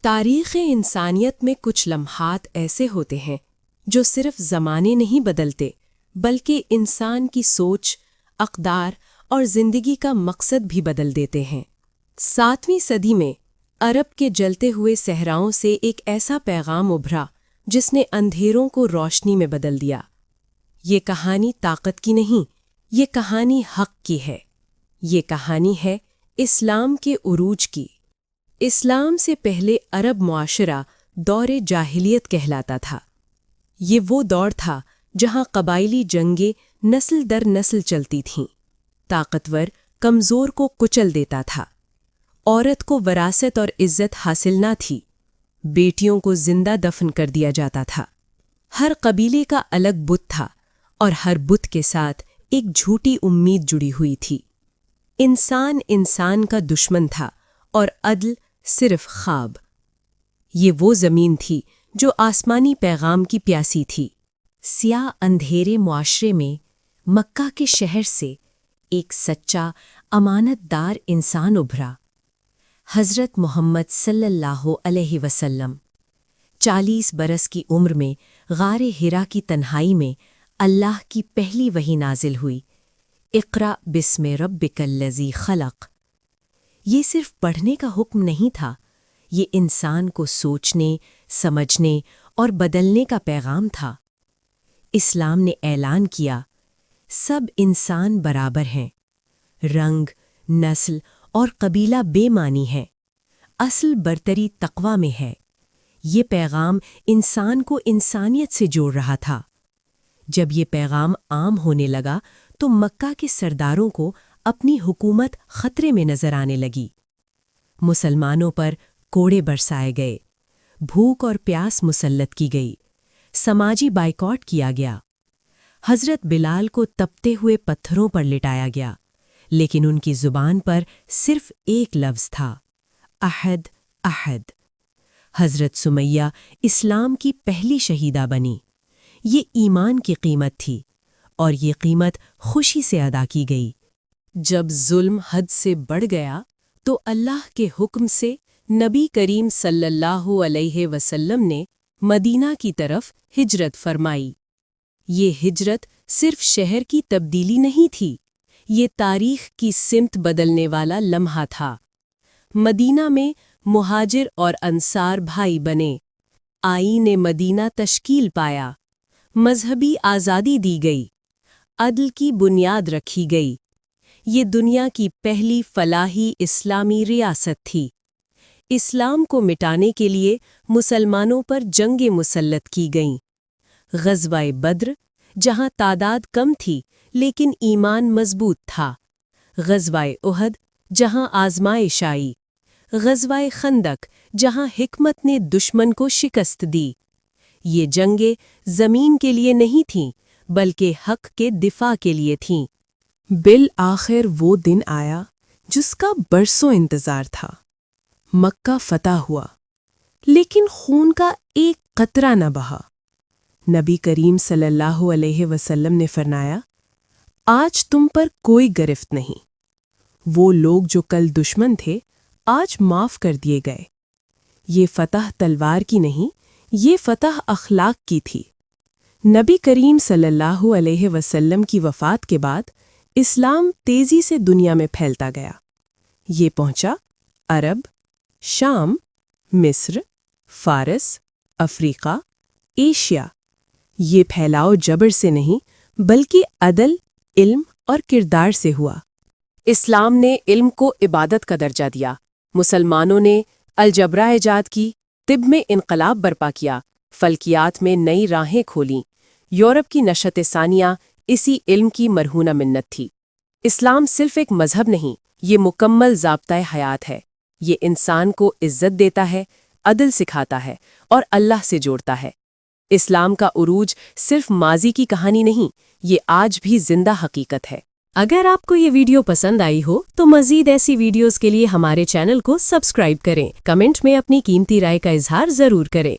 تاریخ انسانیت میں کچھ لمحات ایسے ہوتے ہیں جو صرف زمانے نہیں بدلتے بلکہ انسان کی سوچ، اقدار اور زندگی کا مقصد بھی بدل دیتے ہیں۔ 7ویں صدی میں عرب کے جلتے ہوئے صحراؤں سے ایک ایسا پیغام ابھرا جس نے اندھیروں کو روشنی میں بدل دیا۔ یہ کہانی طاقت کی نہیں، یہ کہانی حق کی ہے۔ یہ کہانی ہے اسلام کے عروج کی۔ اسلام سے پہلے عرب معاشرہ دور جاہلیت کہلاتا تھا۔ یہ وہ دور تھا جہاں قبائلی جنگیں نسل در نسل چلتی تھیں۔ طاقتور کمزور کو کچل دیتا تھا۔ عورت کو وراثت اور عزت حاصل نہ تھی۔ بیٹیوں کو زندہ دفن کر دیا جاتا تھا۔ ہر قبیلے کا الگ بت تھا اور ہر بت کے ساتھ ایک جھوٹی امید جڑی ہوئی تھی۔ انسان انسان کا دشمن تھا اور عدل صرف خواب۔ یہ وہ زمین تھی جو آسمانی پیغام کی پیاسی تھی۔ سیاہ اندھیرے معاشرے میں مکہ کے شہر سے ایک سچا امانت دار انسان ابھرا، حضرت محمد صلی اللہ علیہ وسلم۔ 40 برس کی عمر میں غار حرا کی تنہائی میں اللہ کی پہلی وحی نازل ہوئی، اقرأ بسم ربک الذی خلق۔ یہ صرف پڑھنے کا حکم نہیں تھا، یہ انسان کو سوچنے، سمجھنے اور بدلنے کا پیغام تھا۔ اسلام نے اعلان کیا، سب انسان برابر ہیں، رنگ، نسل اور قبیلہ بے معنی ہے، اصل برتری تقویٰ میں ہے۔ یہ پیغام انسان کو انسانیت سے جوڑ رہا تھا۔ جب یہ پیغام عام ہونے لگا تو مکہ کے سرداروں کو اپنی حکومت خطرے میں نظر آنے لگی۔ مسلمانوں پر کوڑے برسائے گئے، بھوک اور پیاس مسلط کی گئی، سماجی بائیکاٹ کیا گیا۔ حضرت بلال کو تپتے ہوئے پتھروں پر لٹایا گیا، لیکن ان کی زبان پر صرف ایک لفظ تھا، احد احد۔ حضرت سمیہ اسلام کی پہلی شہیدہ بنی۔ یہ ایمان کی قیمت تھی اور یہ قیمت خوشی سے ادا کی گئی۔ جب ظلم حد سے بڑھ گیا تو اللہ کے حکم سے نبی کریم صلی اللہ علیہ وسلم نے مدینہ کی طرف ہجرت فرمائی۔ یہ ہجرت صرف شہر کی تبدیلی نہیں تھی، یہ تاریخ کی سمت بدلنے والا لمحہ تھا۔ مدینہ میں مہاجر اور انصار بھائی بنے، آئین مدینہ تشکیل پایا، مذہبی آزادی دی گئی، عدل کی بنیاد رکھی گئی۔ یہ دنیا کی پہلی فلاحی اسلامی ریاست تھی۔ اسلام کو مٹانے کے لیے مسلمانوں پر جنگیں مسلط کی گئیں۔ غزوہ بدر، جہاں تعداد کم تھی لیکن ایمان مضبوط تھا۔ غزوہ احد، جہاں آزمائش آئی۔ غزوہ خندق، جہاں حکمت نے دشمن کو شکست دی۔ یہ جنگیں زمین کے لیے نہیں تھیں بلکہ حق کے دفاع کے لیے تھیں۔ بالآخر وہ دن آیا جس کا برسوں انتظار تھا۔ مکہ فتح ہوا، لیکن خون کا ایک قطرہ نہ بہا۔ نبی کریم صلی اللہ علیہ وسلم نے فرمایا، آج تم پر کوئی گرفت نہیں۔ وہ لوگ جو کل دشمن تھے آج معاف کر دیے گئے۔ یہ فتح تلوار کی نہیں، یہ فتح اخلاق کی تھی۔ نبی کریم صلی اللہ علیہ وسلم کی وفات کے بعد اسلام تیزی سے دنیا میں پھیلتا گیا۔ یہ پہنچا عرب، شام، مصر، فارس، افریقہ، ایشیا۔ یہ پھیلاؤ جبر سے نہیں بلکہ عدل، علم اور کردار سے ہوا۔ اسلام نے علم کو عبادت کا درجہ دیا۔ مسلمانوں نے الجبرا ایجاد کی، طب میں انقلاب برپا کیا، فلکیات میں نئی راہیں کھولیں۔ یورپ کی نشأت ثانیہ اسی علم کی مرہونہ منت تھی۔ اسلام صرف ایک مذہب نہیں، یہ مکمل ضابطۂ حیات ہے۔ یہ انسان کو عزت دیتا ہے، عدل سکھاتا ہے اور اللہ سے جوڑتا ہے۔ اسلام کا عروج صرف ماضی کی کہانی نہیں، یہ آج بھی زندہ حقیقت ہے۔ اگر آپ کو یہ ویڈیو پسند آئی ہو تو مزید ایسی ویڈیوز کے لیے ہمارے چینل کو سبسکرائب کریں، کمنٹ میں اپنی قیمتی رائے کا اظہار ضرور کریں۔